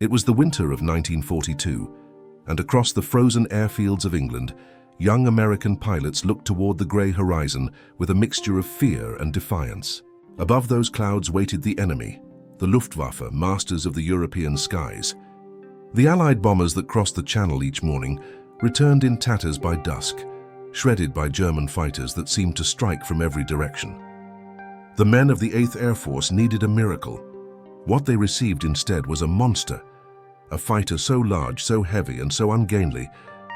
It was the winter of 1942, and across the frozen airfields of England, young American pilots looked toward the grey horizon with a mixture of fear and defiance. Above those clouds waited the enemy, the Luftwaffe, masters of the European skies. The Allied bombers that crossed the Channel each morning returned in tatters by dusk, shredded by German fighters that seemed to strike from every direction. The men of the 8th Air Force needed a miracle. What they received instead was a monster, a fighter so large, so heavy, and so ungainly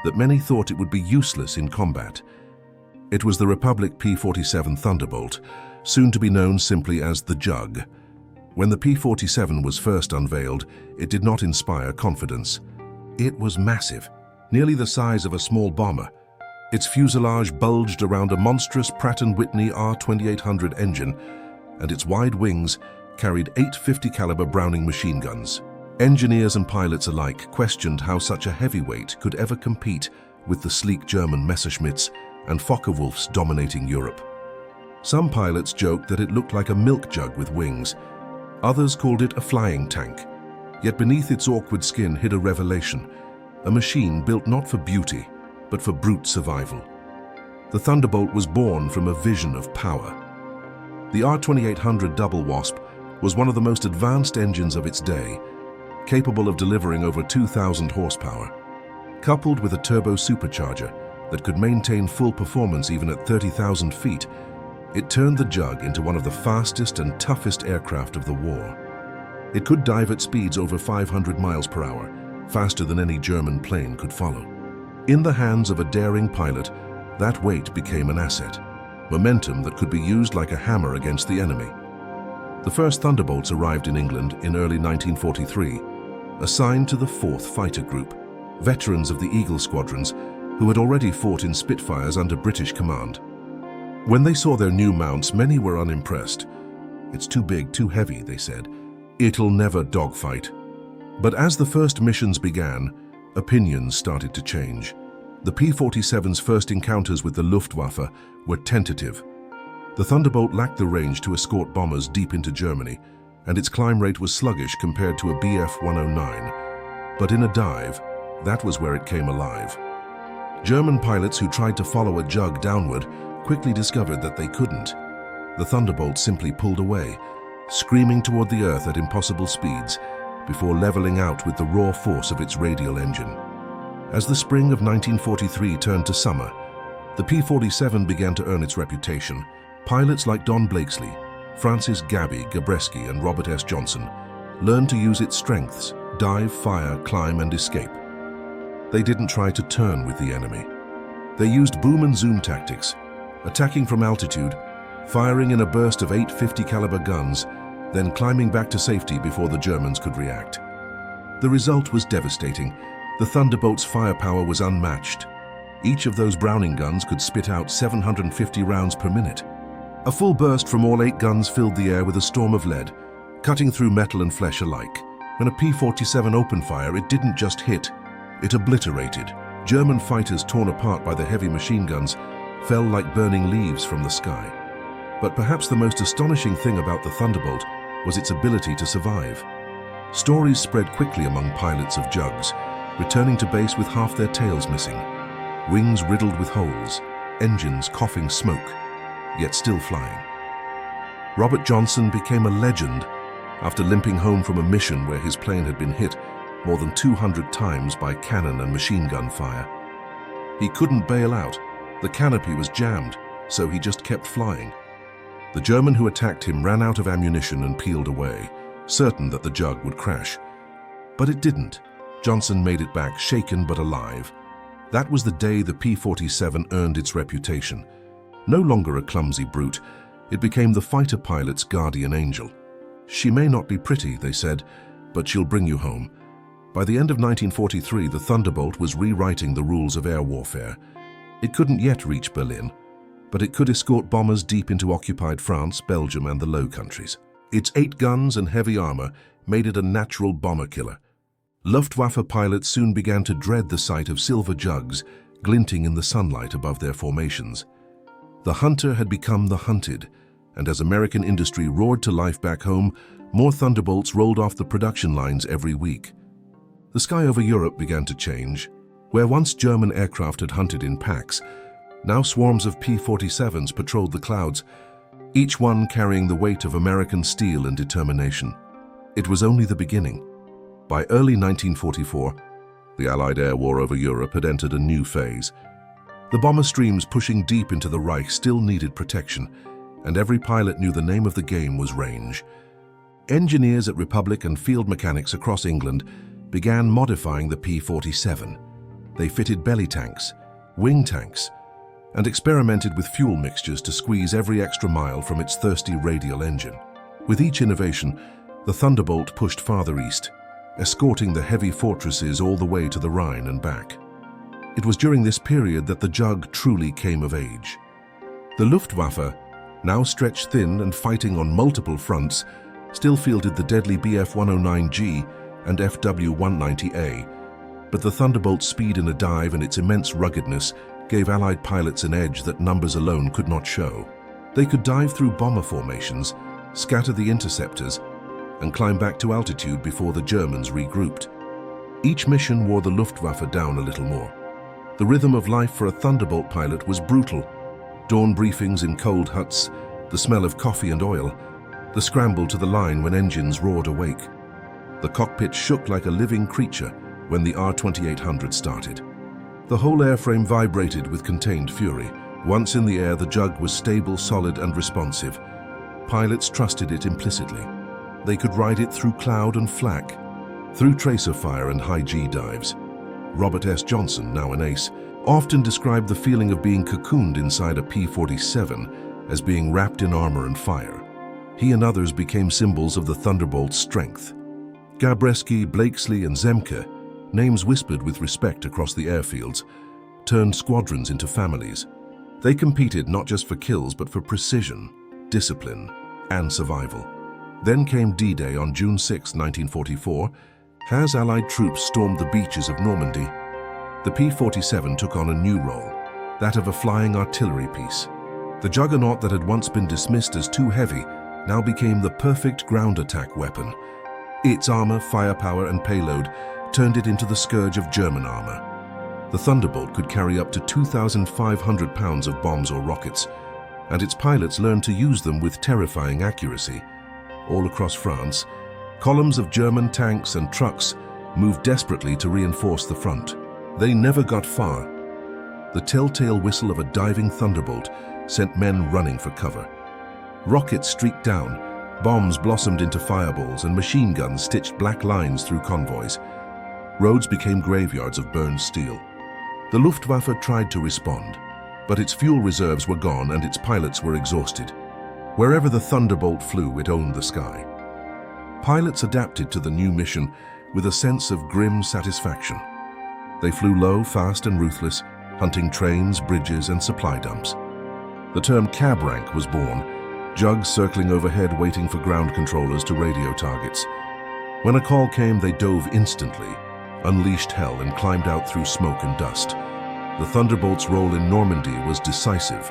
that many thought it would be useless in combat. It was the Republic P-47 Thunderbolt, soon to be known simply as the Jug. When the P-47 was first unveiled, it did not inspire confidence. It was massive, nearly the size of a small bomber. Its fuselage bulged around a monstrous Pratt & Whitney R2800 engine, and its wide wings carried 8 50 caliber Browning machine guns. Engineers and pilots alike questioned how such a heavyweight could ever compete with the sleek German Messerschmitts and Focke-Wulfs dominating Europe. Some pilots joked that it looked like a milk jug with wings. Others called it a flying tank. Yet beneath its awkward skin hid a revelation, a machine built not for beauty, but for brute survival. The Thunderbolt was born from a vision of power. The R2800 Double Wasp was one of the most advanced engines of its day, capable of delivering over 2,000 horsepower. Coupled with a turbo supercharger that could maintain full performance even at 30,000 feet, it turned the Jug into one of the fastest and toughest aircraft of the war. It could dive at speeds over 500 miles per hour, faster than any German plane could follow. In the hands of a daring pilot, that weight became an asset, momentum that could be used like a hammer against the enemy. The first Thunderbolts arrived in England in early 1943, assigned to the 4th Fighter Group, veterans of the Eagle squadrons who had already fought in Spitfires under British command. When they saw their new mounts, many were unimpressed. "It's too big, too heavy," they said. "It'll never dogfight." But as the first missions began, opinions started to change. The P-47's first encounters with the Luftwaffe were tentative. The Thunderbolt lacked the range to escort bombers deep into Germany, and its climb rate was sluggish compared to a Bf-109. But in a dive, that was where it came alive. German pilots who tried to follow a Jug downward quickly discovered that they couldn't. The Thunderbolt simply pulled away, screaming toward the earth at impossible speeds, before leveling out with the raw force of its radial engine. As the spring of 1943 turned to summer, the P-47 began to earn its reputation. Pilots like Don Blakesley, Francis Gabby Gabreski, and Robert S. Johnson learned to use its strengths: dive, fire, climb, and escape. They didn't try to turn with the enemy. They used boom and zoom tactics, attacking from altitude, firing in a burst of 8 50 caliber guns, then climbing back to safety before the Germans could react. The result was devastating. The Thunderbolt's firepower was unmatched. Each of those Browning guns could spit out 750 rounds per minute. A full burst from all 8 guns filled the air with a storm of lead, cutting through metal and flesh alike. When a P-47 opened fire, it didn't just hit, it obliterated. German fighters, torn apart by the heavy machine guns, fell like burning leaves from the sky. But perhaps the most astonishing thing about the Thunderbolt was its ability to survive. Stories spread quickly among pilots of Jugs, returning to base with half their tails missing, wings riddled with holes, engines coughing smoke, yet still flying. Robert Johnson became a legend after limping home from a mission where his plane had been hit more than 200 times by cannon and machine gun fire. He couldn't bail out. The canopy was jammed, so he just kept flying. The German who attacked him ran out of ammunition and peeled away, certain that the Jug would crash. But it didn't. Johnson made it back, shaken but alive. That was the day the P-47 earned its reputation. No longer a clumsy brute, it became the fighter pilot's guardian angel. "She may not be pretty," they said, "but she'll bring you home." By the end of 1943, the Thunderbolt was rewriting the rules of air warfare. It couldn't yet reach Berlin, but it could escort bombers deep into occupied France, Belgium, and the Low Countries. Its 8 guns and heavy armor made it a natural bomber killer. Luftwaffe pilots soon began to dread the sight of silver Jugs glinting in the sunlight above their formations. The hunter had become the hunted, and as American industry roared to life back home, more Thunderbolts rolled off the production lines every week. The sky over Europe began to change. Where once German aircraft had hunted in packs, now swarms of P-47s patrolled the clouds, each one carrying the weight of American steel and determination. It was only the beginning. By early 1944, the Allied air war over Europe had entered a new phase. The bomber streams pushing deep into the Reich still needed protection, and every pilot knew the name of the game was range. Engineers at Republic and field mechanics across England began modifying the P-47. They fitted belly tanks, wing tanks, and experimented with fuel mixtures to squeeze every extra mile from its thirsty radial engine. With each innovation, the Thunderbolt pushed farther east, escorting the heavy fortresses all the way to the Rhine and back. It was during this period that the Jug truly came of age. The Luftwaffe, now stretched thin and fighting on multiple fronts, still fielded the deadly Bf-109G and FW-190A, but the Thunderbolt's speed in a dive and its immense ruggedness gave Allied pilots an edge that numbers alone could not show. They could dive through bomber formations, scatter the interceptors, and climb back to altitude before the Germans regrouped. Each mission wore the Luftwaffe down a little more. The rhythm of life for a Thunderbolt pilot was brutal. Dawn briefings in cold huts, the smell of coffee and oil, the scramble to the line when engines roared awake. The cockpit shook like a living creature when the R-2800 started. The whole airframe vibrated with contained fury. Once in the air, the Jug was stable, solid, and responsive. Pilots trusted it implicitly. They could ride it through cloud and flak, through tracer fire and high-G dives. Robert S. Johnson, now an ace, often described the feeling of being cocooned inside a P-47 as being wrapped in armor and fire. He and others became symbols of the Thunderbolt's strength. Gabreski, Blakesley, and Zemke, names whispered with respect across the airfields, turned squadrons into families. They competed not just for kills but for precision, discipline, and survival. Then came D-Day on June 6, 1944, as Allied troops stormed the beaches of Normandy. The P-47 took on a new role, that of a flying artillery piece. The juggernaut that had once been dismissed as too heavy now became the perfect ground attack weapon. Its armor, firepower, and payload turned it into the scourge of German armor. The Thunderbolt could carry up to 2,500 pounds of bombs or rockets, and its pilots learned to use them with terrifying accuracy. All across France, columns of German tanks and trucks moved desperately to reinforce the front. They never got far. The telltale whistle of a diving Thunderbolt sent men running for cover. Rockets streaked down, bombs blossomed into fireballs, and machine guns stitched black lines through convoys. Roads became graveyards of burned steel. The Luftwaffe tried to respond, but its fuel reserves were gone and its pilots were exhausted. Wherever the Thunderbolt flew, it owned the sky. Pilots adapted to the new mission with a sense of grim satisfaction. They flew low, fast, and ruthless, hunting trains, bridges, and supply dumps. The term cab rank was born, Jugs circling overhead waiting for ground controllers to radio targets. When a call came, they dove instantly, unleashed hell, and climbed out through smoke and dust. The Thunderbolt's role in Normandy was decisive.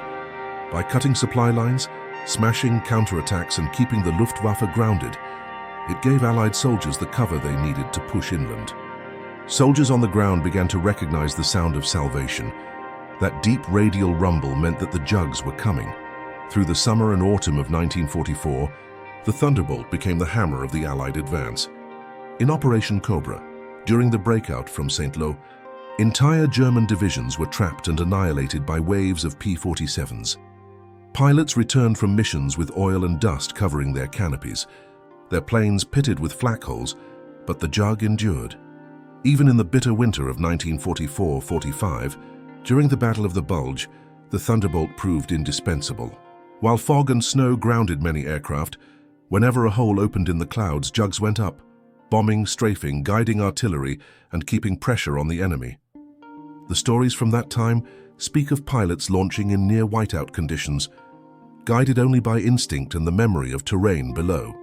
By cutting supply lines, smashing counterattacks, and keeping the Luftwaffe grounded, it gave Allied soldiers the cover they needed to push inland. Soldiers on the ground began to recognize the sound of salvation. That deep radial rumble meant that the Jugs were coming. Through the summer and autumn of 1944, the Thunderbolt became the hammer of the Allied advance. In Operation Cobra, during the breakout from St. Lo, entire German divisions were trapped and annihilated by waves of P-47s. Pilots returned from missions with oil and dust covering their canopies. Their planes pitted with flak holes, but the Jug endured. Even in the bitter winter of 1944-45, during the Battle of the Bulge, the Thunderbolt proved indispensable. While fog and snow grounded many aircraft, whenever a hole opened in the clouds, Jugs went up, bombing, strafing, guiding artillery, and keeping pressure on the enemy. The stories from that time speak of pilots launching in near whiteout conditions, guided only by instinct and the memory of terrain below.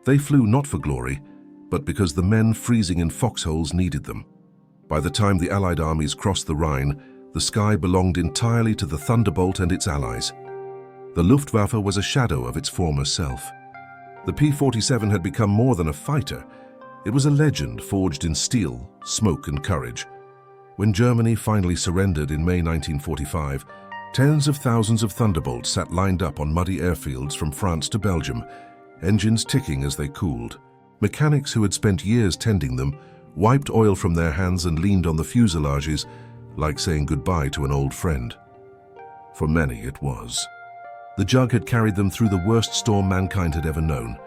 They flew not for glory, but because the men freezing in foxholes needed them. By the time the Allied armies crossed the Rhine, the sky belonged entirely to the Thunderbolt and its allies. The Luftwaffe was a shadow of its former self. The P-47 had become more than a fighter. It was a legend forged in steel, smoke, and courage. When Germany finally surrendered in May 1945, tens of thousands of Thunderbolts sat lined up on muddy airfields from France to Belgium, engines ticking as they cooled. Mechanics who had spent years tending them wiped oil from their hands and leaned on the fuselages, like saying goodbye to an old friend. For many, it was. The Jug had carried them through the worst storm mankind had ever known.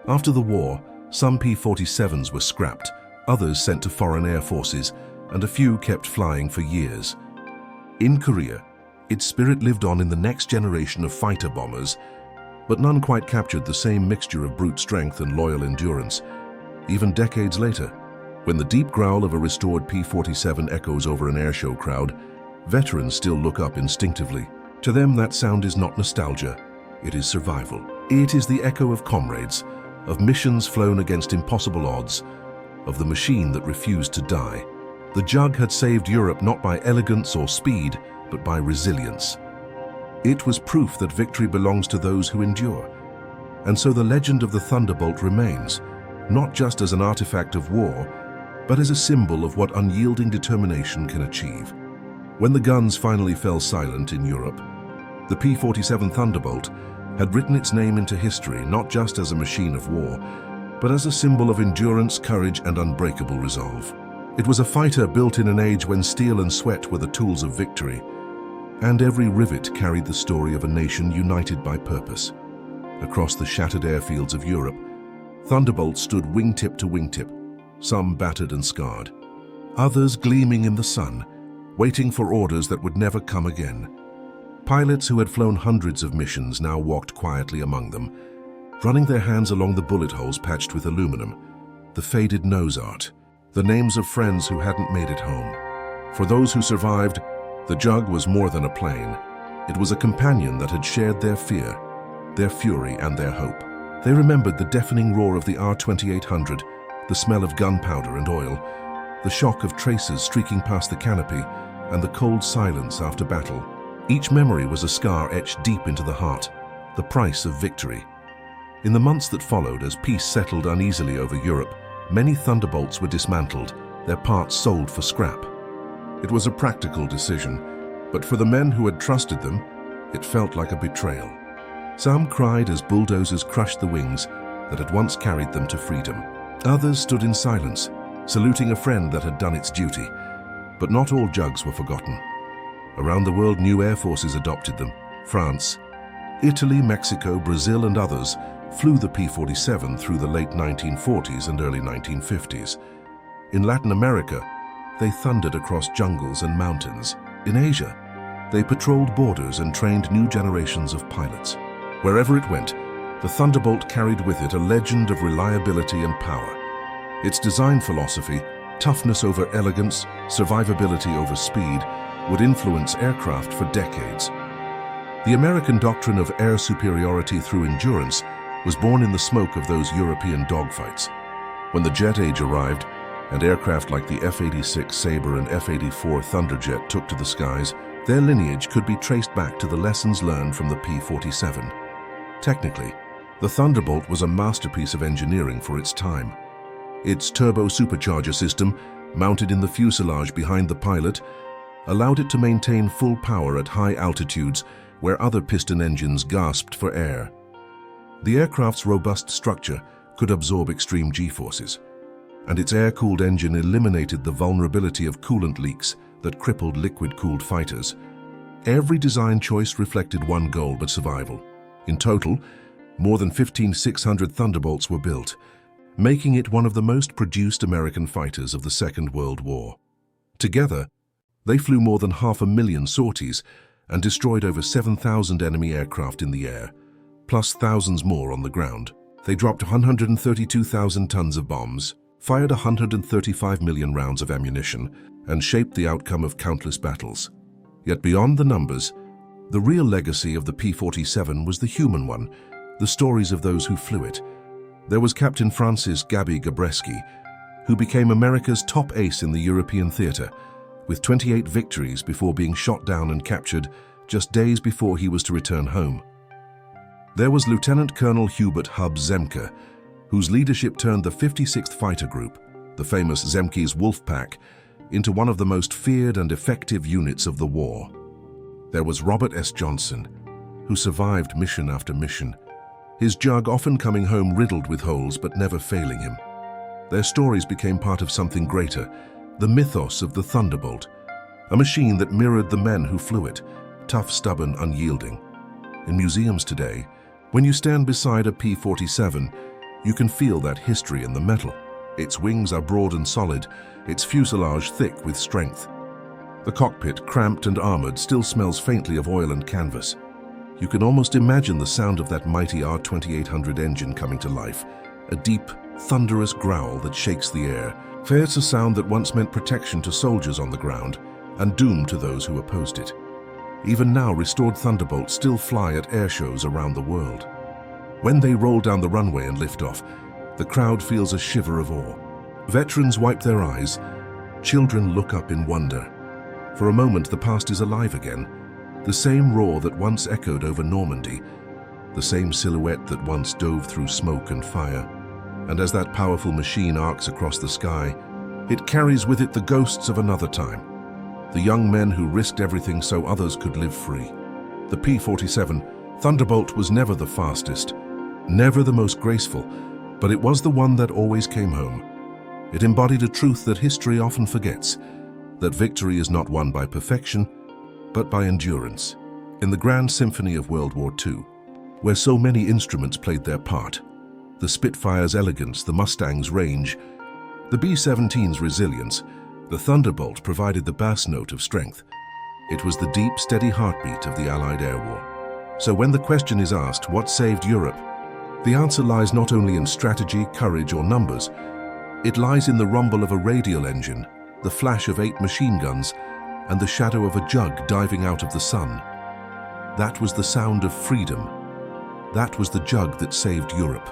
After the war, some P-47s were scrapped, others sent to foreign air forces, and a few kept flying for years. In Korea, its spirit lived on in the next generation of fighter bombers, but none quite captured the same mixture of brute strength and loyal endurance. Even decades later, when the deep growl of a restored P-47 echoes over an airshow crowd, veterans still look up instinctively. To them, that sound is not nostalgia, it is survival. It is the echo of comrades, of missions flown against impossible odds, of the machine that refused to die. The Jug had saved Europe not by elegance or speed, but by resilience. It was proof that victory belongs to those who endure. And so the legend of the Thunderbolt remains, not just as an artifact of war, but as a symbol of what unyielding determination can achieve. When the guns finally fell silent in Europe, the P-47 Thunderbolt had written its name into history not just as a machine of war, but as a symbol of endurance, courage, and unbreakable resolve. It was a fighter built in an age when steel and sweat were the tools of victory, and every rivet carried the story of a nation united by purpose. Across the shattered airfields of Europe, Thunderbolts stood wingtip to wingtip, some battered and scarred, others gleaming in the sun, waiting for orders that would never come again. Pilots who had flown hundreds of missions now walked quietly among them, running their hands along the bullet holes patched with aluminum, the faded nose art, the names of friends who hadn't made it home. For those who survived, the Jug was more than a plane. It was a companion that had shared their fear, their fury, and their hope. They remembered the deafening roar of the R-2800, the smell of gunpowder and oil, the shock of tracers streaking past the canopy, and the cold silence after battle. Each memory was a scar etched deep into the heart, the price of victory. In the months that followed, as peace settled uneasily over Europe, many Thunderbolts were dismantled, their parts sold for scrap. It was a practical decision, but for the men who had trusted them, it felt like a betrayal. Some cried as bulldozers crushed the wings that had once carried them to freedom. Others stood in silence, saluting a friend that had done its duty. But not all Jugs were forgotten. Around the world, new air forces adopted them. France, Italy, Mexico, Brazil, and others flew the P-47 through the late 1940s and early 1950s. In Latin America, they thundered across jungles and mountains. In Asia, they patrolled borders and trained new generations of pilots. Wherever it went, the Thunderbolt carried with it a legend of reliability and power. Its design philosophy, toughness over elegance, survivability over speed, would influence aircraft for decades. The American doctrine of air superiority through endurance was born in the smoke of those European dogfights. When the jet age arrived, and aircraft like the F-86 Sabre and F-84 Thunderjet took to the skies, their lineage could be traced back to the lessons learned from the P-47. Technically, the Thunderbolt was a masterpiece of engineering for its time. Its turbo supercharger system, mounted in the fuselage behind the pilot, allowed it to maintain full power at high altitudes where other piston engines gasped for air. The aircraft's robust structure could absorb extreme G-forces, and its air-cooled engine eliminated the vulnerability of coolant leaks that crippled liquid-cooled fighters. Every design choice reflected one goal, but survival. In total, more than 15,600 Thunderbolts were built, making it one of the most produced American fighters of the Second World War. Together, they flew more than 500,000 sorties and destroyed over 7,000 enemy aircraft in the air, plus thousands more on the ground. They dropped 132,000 tons of bombs, fired 135 million rounds of ammunition, and shaped the outcome of countless battles. Yet beyond the numbers, the real legacy of the P-47 was the human one, the stories of those who flew it. There was Captain Francis Gaby Gabreski, who became America's top ace in the European theater, with 28 victories before being shot down and captured just days before he was to return home. There was Lieutenant Colonel Hubert Hub Zemke, whose leadership turned the 56th Fighter Group, the famous Zemke's Wolf Pack, into one of the most feared and effective units of the war. There was Robert S. Johnson, who survived mission after mission, his jug often coming home riddled with holes but never failing him. Their stories became part of something greater, the mythos of the Thunderbolt, a machine that mirrored the men who flew it, tough, stubborn, unyielding. In museums today, when you stand beside a P-47, you can feel that history in the metal. Its wings are broad and solid, its fuselage thick with strength. The cockpit, cramped and armored, still smells faintly of oil and canvas. You can almost imagine the sound of that mighty R-2800 engine coming to life, a deep, thunderous growl that shakes the air. It's a sound that once meant protection to soldiers on the ground and doom to those who opposed it. Even now, restored Thunderbolts still fly at air shows around the world. When they roll down the runway and lift off, the crowd feels a shiver of awe. Veterans wipe their eyes, children look up in wonder. For a moment, the past is alive again. The same roar that once echoed over Normandy, the same silhouette that once dove through smoke and fire. And as that powerful machine arcs across the sky, it carries with it the ghosts of another time. The young men who risked everything so others could live free. The P-47 Thunderbolt was never the fastest, never the most graceful, but it was the one that always came home. It embodied a truth that history often forgets, that victory is not won by perfection, but by endurance. In the grand symphony of World War II, where so many instruments played their part, the Spitfire's elegance, the Mustang's range, the B-17's resilience, the Thunderbolt provided the bass note of strength. It was the deep, steady heartbeat of the Allied air war. So when the question is asked, what saved Europe? The answer lies not only in strategy, courage, or numbers. It lies in the rumble of a radial engine, the flash of 8 machine guns, and the shadow of a jug diving out of the sun. That was the sound of freedom. That was the jug that saved Europe.